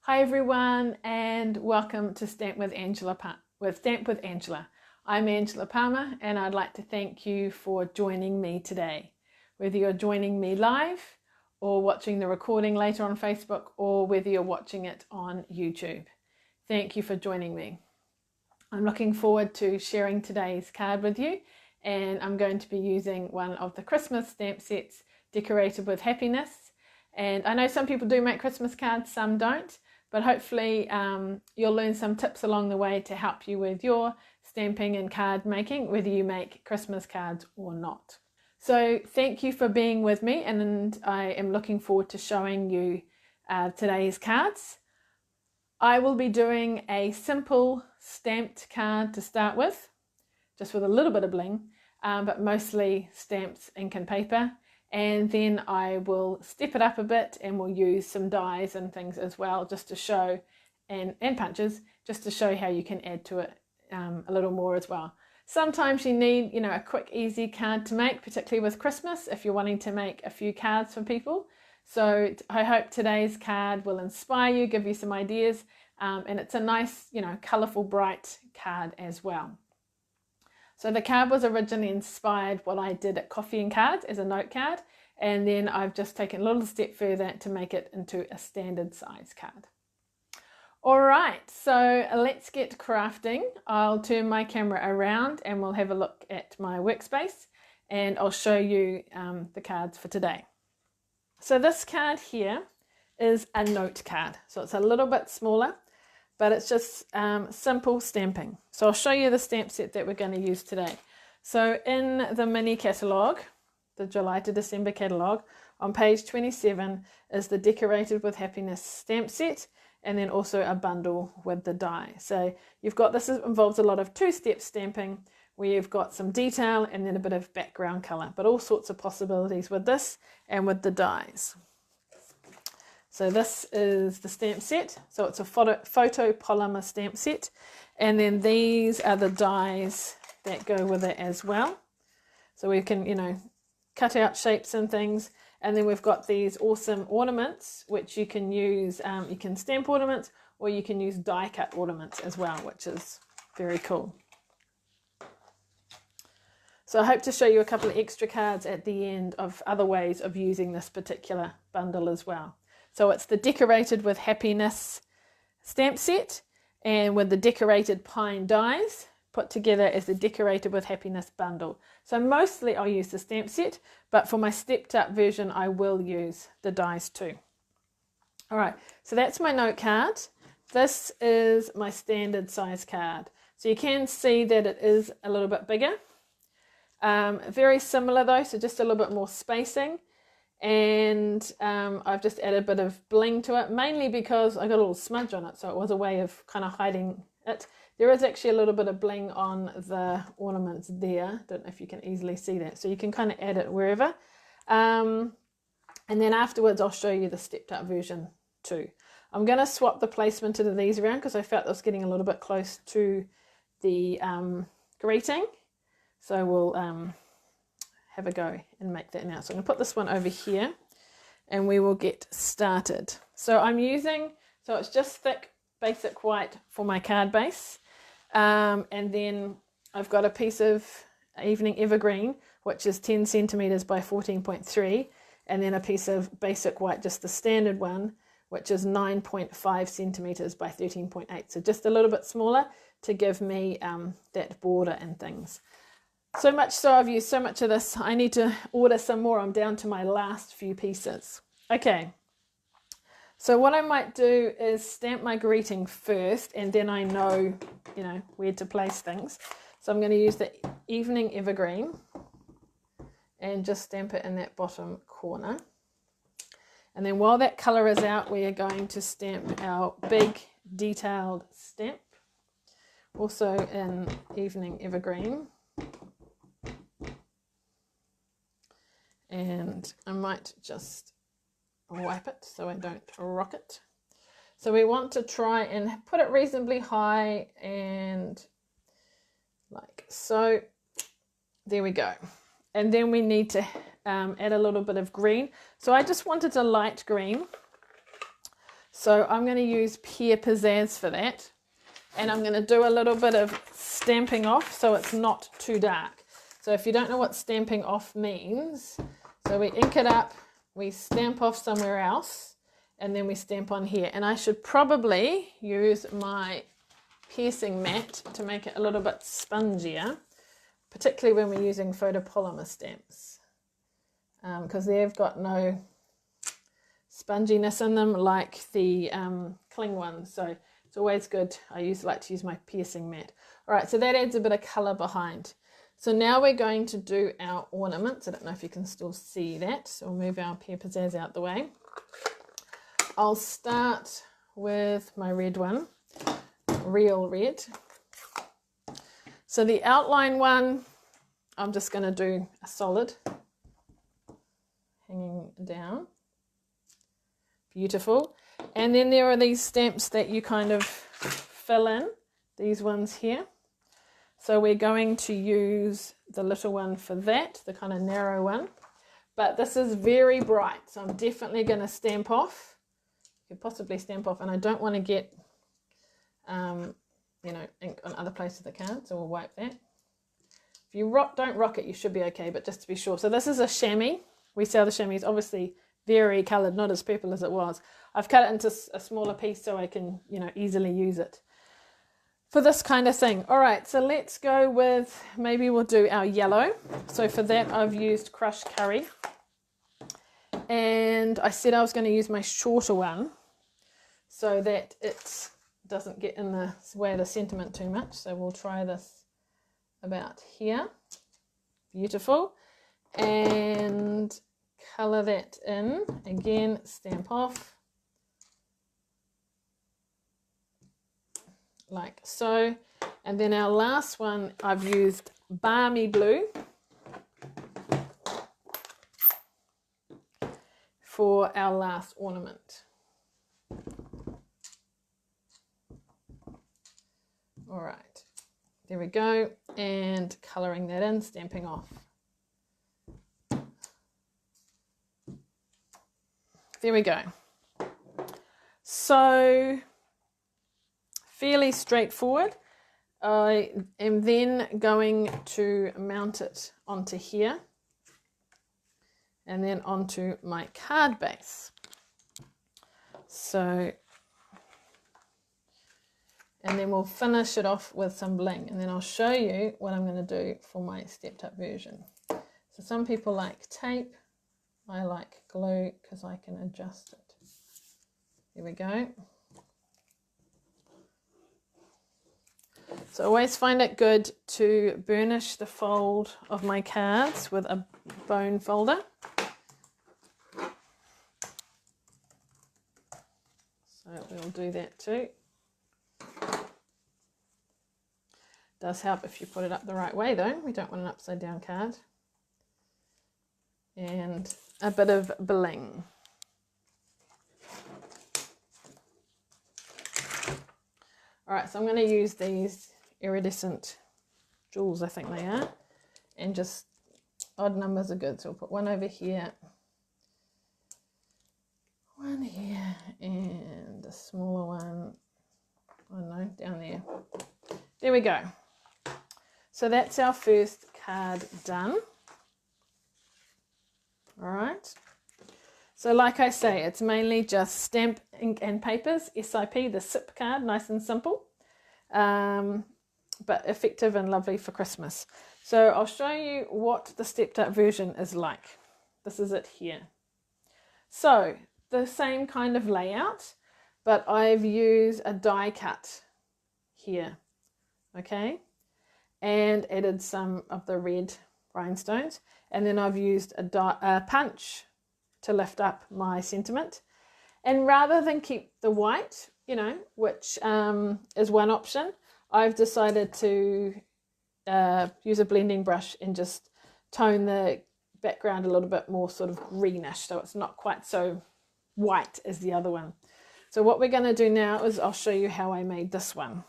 Hi everyone, and welcome to Stamp with Angela. I'm Angela Palmer, and I'd like to thank you for joining me today. Whether you're joining me live or watching the recording later on Facebook, or whether you're watching it on YouTube, thank you for joining me. I'm looking forward to sharing today's card with you, and I'm going to be using one of the Christmas stamp sets, Decorated with Happiness. And I know some people do make Christmas cards, some don't. But hopefully you'll learn some tips along the way to help you with your stamping and card making, whether you make Christmas cards or not. So thank you for being with me, and I am looking forward to showing you today's cards. I will be doing a simple stamped card to start with, just with a little bit of bling, but mostly stamped ink and paper. And then I will step it up a bit, and we'll use some dies and things as well, just to show, and punches, just to show how you can add to it a little more as well. Sometimes you need, a quick, easy card to make, particularly with Christmas, if you're wanting to make a few cards for people. So I hope today's card will inspire you, give you some ideas, and it's a nice, colourful, bright card as well. So the card was originally inspired what I did at Coffee and Cards as a note card, and then I've just taken a little step further to make it into a standard size card. All right, so let's get crafting. I'll turn my camera around and we'll have a look at my workspace, and I'll show you the cards for today. So this card here is a note card, so it's a little bit smaller, but it's just simple stamping. So I'll show you the stamp set that we're going to use today. So in the mini catalogue, the July to December catalogue, on page 27 is the Decorated with Happiness stamp set, and then also a bundle with the die. So you've got, this involves a lot of two-step stamping, where you've got some detail and then a bit of background colour, but all sorts of possibilities with this and with the dies. So this is the stamp set. So it's a photopolymer stamp set. And then these are the dies that go with it as well. So we can, cut out shapes and things. And then we've got these awesome ornaments, which you can use. You can stamp ornaments, or you can use die cut ornaments as well, which is very cool. So I hope to show you a couple of extra cards at the end of other ways of using this particular bundle as well. So it's the Decorated with Happiness stamp set, and with the decorated pine dies put together as the Decorated with Happiness bundle. So mostly I'll use the stamp set, but for my stepped up version I will use the dies too. All right, so that's my note card. This is my standard size card. So you can see that it is a little bit bigger. Very similar though, so just a little bit more spacing. And I've just added a bit of bling to it, mainly because I got a little smudge on it, so it was a way of kind of hiding it. There is actually a little bit of bling on the ornaments there. Don't know if you can easily see that, so you can kind of add it wherever. And then afterwards I'll show you the stepped up version too. I'm going to swap the placement of these around because I felt I was getting a little bit close to the greeting, so we'll have a go and make that now. So I'm going to put this one over here and we will get started. So I'm using, so it's just thick basic white for my card base, and then I've got a piece of Evening Evergreen, which is 10 centimeters by 14.3, and then a piece of basic white, just the standard one, which is 9.5 centimeters by 13.8, so just a little bit smaller to give me that border and things. So much so I've used so much of this, I need to order some more. I'm down to my last few pieces. Okay, so what I might do is stamp my greeting first, and then I know, where to place things. So I'm going to use the Evening Evergreen and just stamp it in that bottom corner. And then while that colour is out, we are going to stamp our big detailed stamp, also in Evening Evergreen. And I might just wipe it so I don't rock it. So we want to try and put it reasonably high, and like so. There we go. And then we need to add a little bit of green. So I just wanted a light green. So I'm going to use Pear Pizzazz for that. And I'm going to do a little bit of stamping off so it's not too dark. So if you don't know what stamping off means, so we ink it up, we stamp off somewhere else, and then we stamp on here. And I should probably use my piercing mat to make it a little bit spongier, particularly when we're using photopolymer stamps, because they've got no sponginess in them like the cling ones. So it's always good. I like to use my piercing mat. All right, so that adds a bit of colour behind. So now we're going to do our ornaments. I don't know if you can still see that. So we'll move our Pear Pizzazz out the way. I'll start with my red one, real red. So the outline one, I'm just going to do a solid hanging down. Beautiful. And then there are these stamps that you kind of fill in, these ones here. So we're going to use the little one for that, the kind of narrow one. But this is very bright, so I'm definitely going to stamp off. You could possibly stamp off, and I don't want to get, ink on other places of the card, so we'll wipe that. If you don't rock it, you should be okay, but just to be sure. So this is a chamois. We sell the chamois, obviously very coloured, not as purple as it was. I've cut it into a smaller piece so I can, easily use it for this kind of thing. All right, so let's go with, maybe we'll do our yellow. So for that, I've used crushed curry. And I said I was going to use my shorter one so that it doesn't get in the way of the sentiment too much. So we'll try this about here. Beautiful. And colour that in. Again, stamp off. Like so. And then our last one, I've used Balmy Blue for our last ornament. All right, there we go. And colouring that in, stamping off. There we go. So fairly straightforward. I am then going to mount it onto here and then onto my card base. So, and then we'll finish it off with some bling, and then I'll show you what I'm going to do for my stepped up version. So some people like tape. I like glue because I can adjust it. There we go. So I always find it good to burnish the fold of my cards with a bone folder. So we'll do that too. Does help if you put it up the right way though. We don't want an upside down card. And a bit of bling. All right, so I'm going to use these iridescent jewels, I think they are, and just odd numbers are good. So we'll put one over here, one here, and a smaller one, oh no, down there. There we go. So that's our first card done. All right. So like I say, it's mainly just stamp, ink and papers, SIP, the SIP card, nice and simple, but effective and lovely for Christmas. So I'll show you what the stepped up version is like. This is it here. So the same kind of layout, but I've used a die cut here, okay, and added some of the red rhinestones, and then I've used a punch to lift up my sentiment. And rather than keep the white, which is one option, I've decided to use a blending brush and just tone the background a little bit more sort of greenish, so it's not quite so white as the other one. So what we're going to do now is I'll show you how I made this one.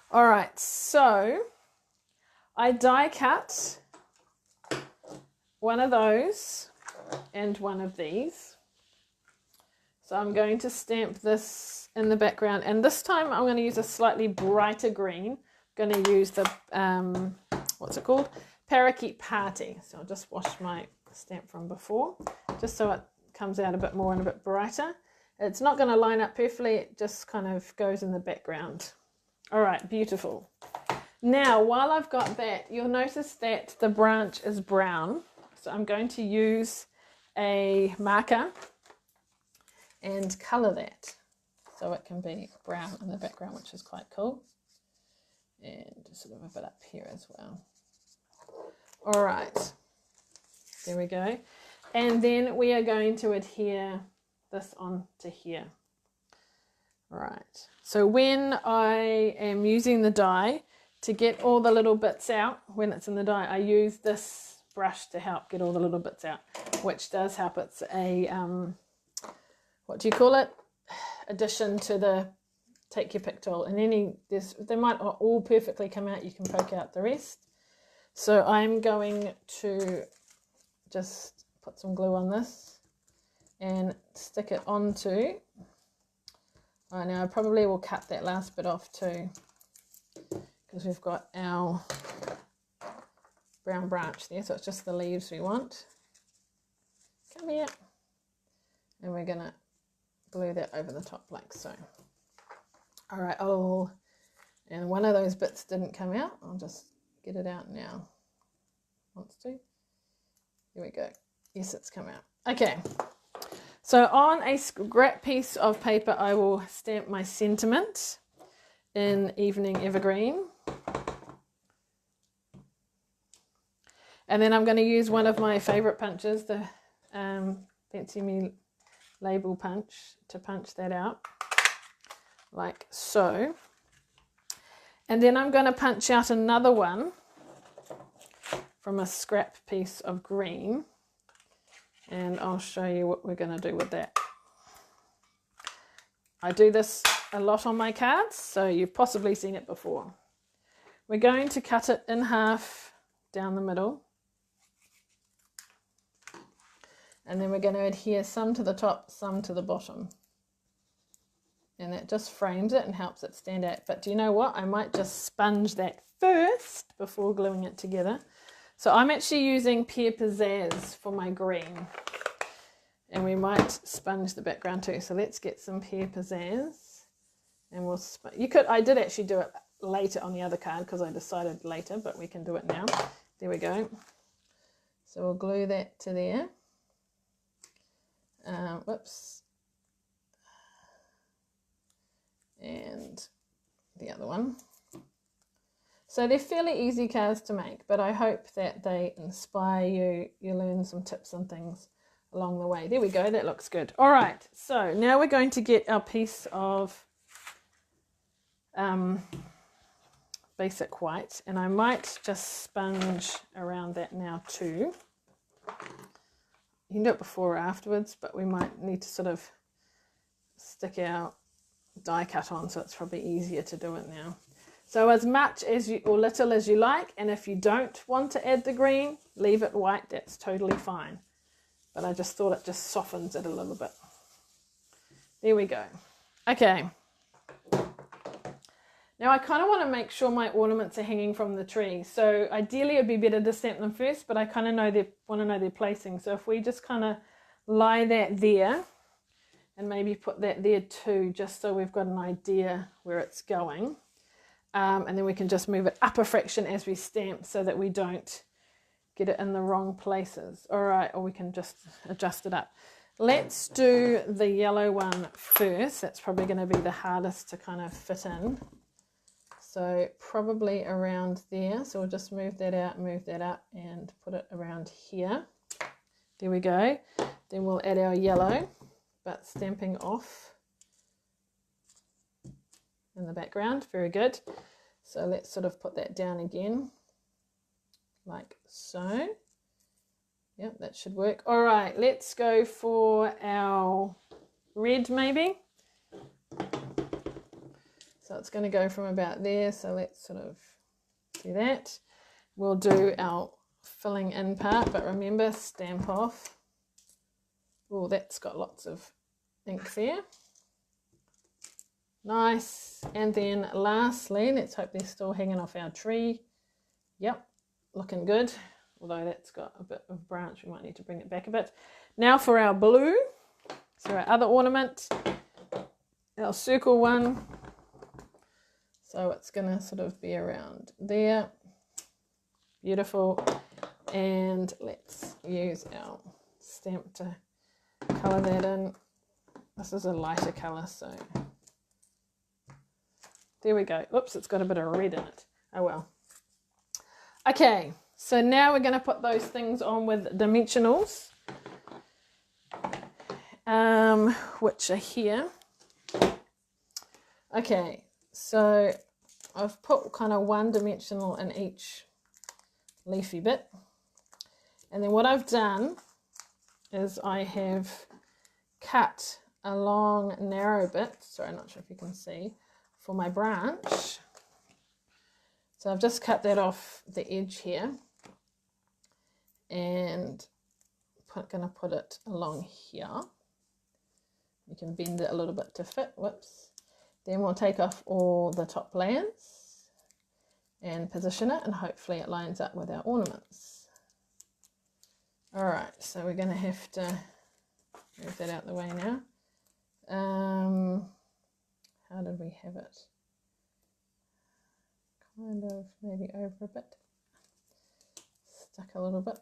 All right, so I die cut one of those and one of these. So I'm going to stamp this in the background, and this time I'm going to use a slightly brighter green. I'm going to use the, what's it called? Parakeet Party. So I'll just wash my stamp from before, just so it comes out a bit more and a bit brighter. It's not going to line up perfectly, it just kind of goes in the background. All right, beautiful. Now, while I've got that, you'll notice that the branch is brown. So I'm going to use a marker and colour that so it can be brown in the background, which is quite cool. And sort of a bit up here as well. All right, there we go. And then we are going to adhere this on to here. All right, so when I am using the die to get all the little bits out, when it's in the die, I use this brush to help get all the little bits out, which does help. It's a, what do you call it? Addition to the take your pick tool. And they might not all perfectly come out, you can poke out the rest. So I'm going to just put some glue on this and stick it onto. All right, now I probably will cut that last bit off too, because we've got our brown branch there, so it's just the leaves we want. Come here. And we're going to glue that over the top like so. All right, and one of those bits didn't come out. I'll just get it out now. Wants to. Here we go. Yes, it's come out. Okay. So on a scrap piece of paper, I will stamp my sentiment in Evening Evergreen. And then I'm going to use one of my favourite punches, the Fancy Me label punch, to punch that out like so. And then I'm going to punch out another one from a scrap piece of green, and I'll show you what we're going to do with that. I do this a lot on my cards, so you've possibly seen it before. We're going to cut it in half down the middle, and then we're going to adhere some to the top, some to the bottom, and that just frames it and helps it stand out. But do you know what? I might just sponge that first before gluing it together. So I'm actually using Pear Pizzazz for my green, and we might sponge the background too. So let's get some Pear Pizzazz, and we'll I did actually do it later on the other card because I decided later, but we can do it now. There we go. So we'll glue that to there. Whoops. And the other one. So they're fairly easy cards to make, but I hope that they inspire you. You learn some tips and things along the way. There we go, that looks good. All right, so now we're going to get our piece of basic white, and I might just sponge around that now too. You can do it before or afterwards, but we might need to sort of stick our die cut on, so it's probably easier to do it now. So as much as you, or little as you like, and if you don't want to add the green, leave it white, that's totally fine. But I just thought it just softens it a little bit. There we go. Okay. Now I kind of want to make sure my ornaments are hanging from the tree. So ideally it'd be better to stamp them first, but I kind of want to know their placing. So if we just kind of lie that there, and maybe put that there too, just so we've got an idea where it's going. And then we can just move it up a fraction as we stamp so that we don't get it in the wrong places. All right, or we can just adjust it up. Let's do the yellow one first. That's probably going to be the hardest to kind of fit in. So probably around there. So we'll just move that out, move that up, and put it around here. There we go. Then we'll add our yellow, but stamping off in the background. Very good. So let's sort of put that down again like so. Yep, that should work. All right, let's go for our red maybe. So it's going to go from about there, so let's sort of do that. We'll do our filling in part, but remember, stamp off. Oh, that's got lots of ink there. Nice. And then lastly, let's hope they're still hanging off our tree. Yep, looking good. Although that's got a bit of branch, we might need to bring it back a bit. Now for our blue. So our other ornament, our circle one. So it's going to sort of be around there. Beautiful. And let's use our stamp to colour that in. This is a lighter colour, so there we go. Oops, it's got a bit of red in it. Oh well. Okay, so now we're going to put those things on with dimensionals, which are here. Okay, so I've put kind of one dimensional in each leafy bit. And then what I've done is I have cut a long narrow bit, sorry, I'm not sure if you can see, for my branch. So I've just cut that off the edge here and going to put it along here. You can bend it a little bit to fit, whoops. Then we'll take off all the top layers and position it, and hopefully it lines up with our ornaments. All right, so we're going to have to move that out the way now. How did we have it? Kind of maybe over a bit. Stuck a little bit.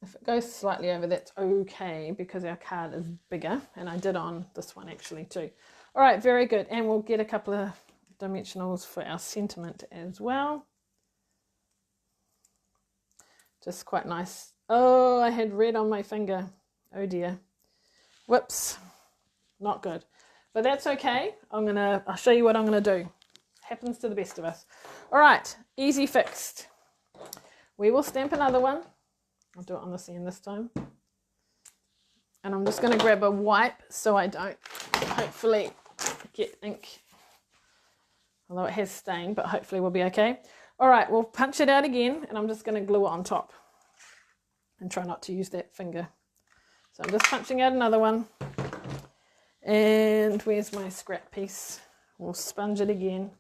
If it goes slightly over, that's okay because our card is bigger, and I did on this one actually too. All right, very good. And we'll get a couple of dimensionals for our sentiment as well. Just quite nice. Oh, I had red on my finger. Oh dear. Whoops. Not good. But that's okay. I'll show you what I'm going to do. Happens to the best of us. All right, easy fixed. We will stamp another one. I'll do it on this end this time. And I'm just going to grab a wipe so I don't hopefully get ink. Although it has stained, but hopefully we'll be okay. All right, we'll punch it out again, and I'm just going to glue it on top. And try not to use that finger. So I'm just punching out another one. And where's my scrap piece? We'll sponge it again.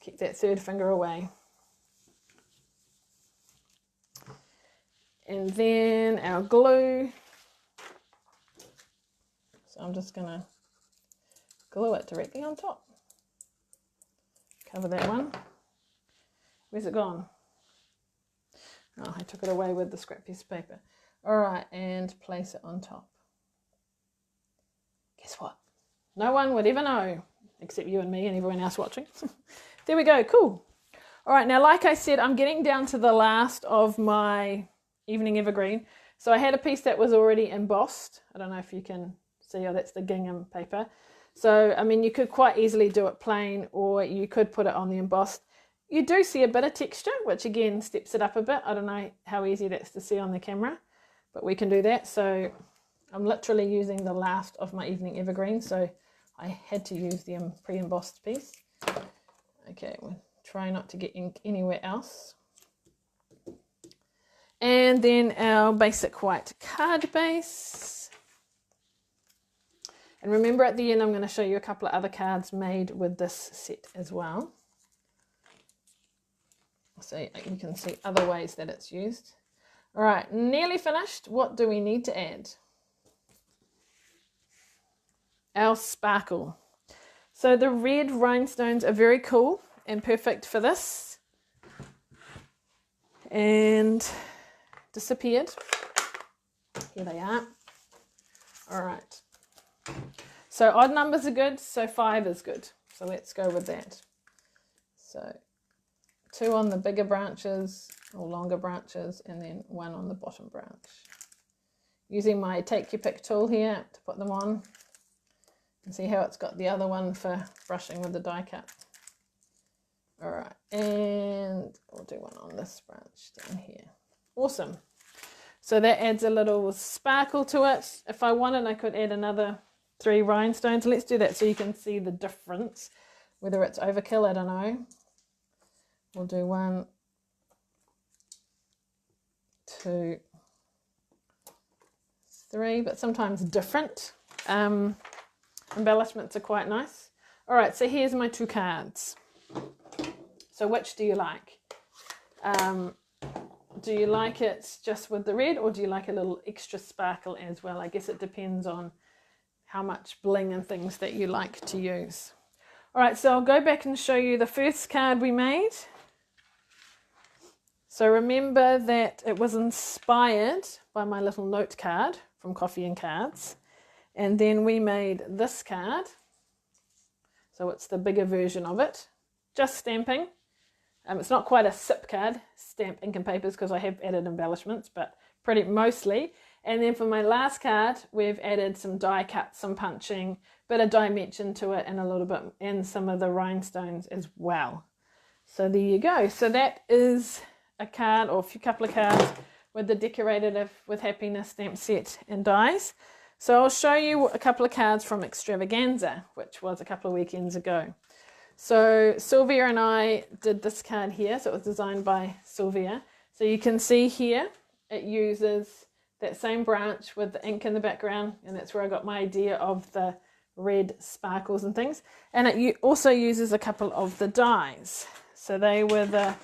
Keep that third finger away. And then our glue. So I'm just going to glue it directly on top. Cover that one. Where's it gone? Oh, I took it away with the scrap piece of paper. All right, and place it on top. Guess what? No one would ever know, except you and me and everyone else watching. There we go, cool. All right, now like I said, I'm getting down to the last of my evening evergreen. So I had a piece that was already embossed. I don't know if you can see, oh, that's the gingham paper. So, I mean, you could quite easily do it plain, or you could put it on the embossed. You do see a bit of texture, which again steps it up a bit. I don't know how easy that's to see on the camera, but we can do that. So I'm literally using the last of my evening evergreen, so I had to use the pre-embossed piece. Okay, we'll try not to get ink anywhere else. And then our basic white card base. And remember, at the end I'm going to show you a couple of other cards made with this set as well. So you can see other ways that it's used. All right, nearly finished. What do we need to add? Our sparkle. So the red rhinestones are very cool and perfect for this. And disappeared. Here they are. All right. So odd numbers are good, so 5 is good. So let's go with that. So 2 on the bigger branches or longer branches, and then 1 on the bottom branch. Using my take your pick tool here to put them on. And see how it's got the other one for brushing with the die cut. All right, and we'll do one on this branch down here. Awesome. So that adds a little sparkle to it. If I wanted, I could add another 3 rhinestones. Let's do that so you can see the difference. Whether it's overkill, I don't know. We'll do 1, 2, 3, but sometimes different. Embellishments are quite nice. All right, so here's my 2 cards. So which do you like? Do you like it just with the red, or do you like a little extra sparkle as well? I guess it depends on how much bling and things that you like to use. All right, so I'll go back and show you the first card we made. So remember that it was inspired by my little note card from Coffee and Cards. And then we made this card. So it's the bigger version of it. Just stamping. It's not quite a SIP card, stamp ink and papers, because I have added embellishments, but pretty mostly. And then for my last card, we've added some die cuts, some punching, bit of dimension to it, and a little bit, and some of the rhinestones as well. So there you go. So that is a card, or a couple of cards with the Decorated with Happiness stamp set and dies. So I'll show you a couple of cards from Extravaganza, which was a couple of weekends ago. So Sylvia and I did this card here. So it was designed by Sylvia. So you can see here, it uses that same branch with the ink in the background, and that's where I got my idea of the red sparkles and things. And it also uses a couple of the dies. So they were the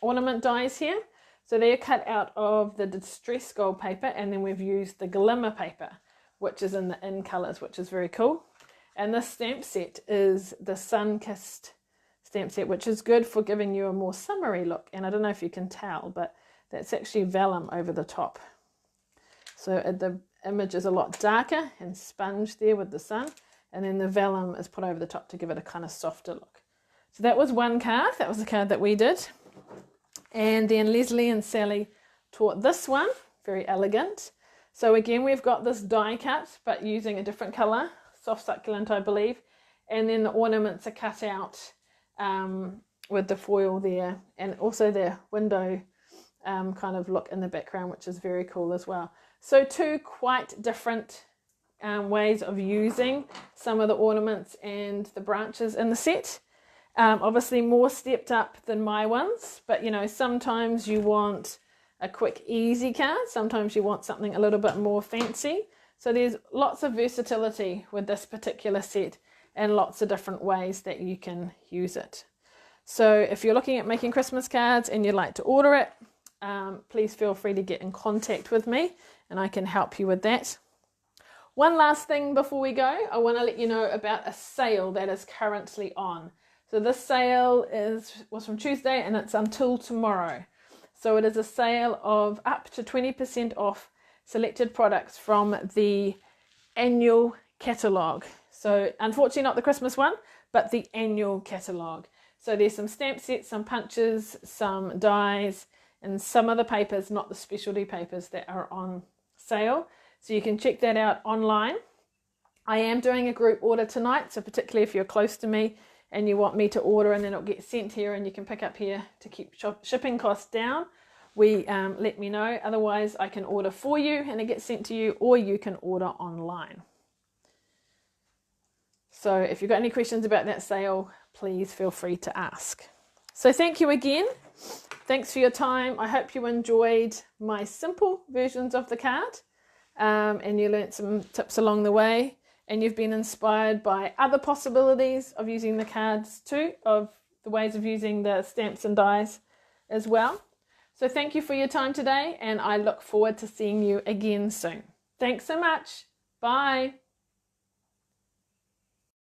ornament dies here. So they're cut out of the distress gold paper, and then we've used the glimmer paper, which is in the in colours, which is very cool. And this stamp set is the Sun-Kissed stamp set, which is good for giving you a more summery look. And I don't know if you can tell, but that's actually vellum over the top. So the image is a lot darker and sponge there with the sun, and then the vellum is put over the top to give it a kind of softer look. So that was one card. That was the card that we did. And then Leslie and Sally taught this one, very elegant. So again, we've got this die cut, but using a different colour, soft succulent, I believe. And then the ornaments are cut out with the foil there, and also the window kind of look in the background, which is very cool as well. So 2 quite different ways of using some of the ornaments and the branches in the set. Obviously more stepped up than my ones, but you know, sometimes you want a quick easy card, sometimes you want something a little bit more fancy. So there's lots of versatility with this particular set, and lots of different ways that you can use it. So if you're looking at making Christmas cards and you'd like to order it, please feel free to get in contact with me and I can help you with that. One last thing before we go, I want to let you know about a sale that is currently on. So this sale was from Tuesday and it's until tomorrow. So it is a sale of up to 20% off selected products from the annual catalogue. So unfortunately not the Christmas one, but the annual catalogue. So there's some stamp sets, some punches, some dies, and some of the papers, not the specialty papers, that are on sale. So you can check that out online. I am doing a group order tonight, so particularly if you're close to me and you want me to order and then it'll get sent here and you can pick up here to keep shipping costs down, let me know. Otherwise I can order for you and it gets sent to you, or you can order online. So if you've got any questions about that sale, please feel free to ask. So thank you again. Thanks for your time. I hope you enjoyed my simple versions of the card and you learnt some tips along the way, and you've been inspired by other possibilities of using the cards too, of the ways of using the stamps and dies as well. So thank you for your time today, and I look forward to seeing you again soon. Thanks so much. Bye.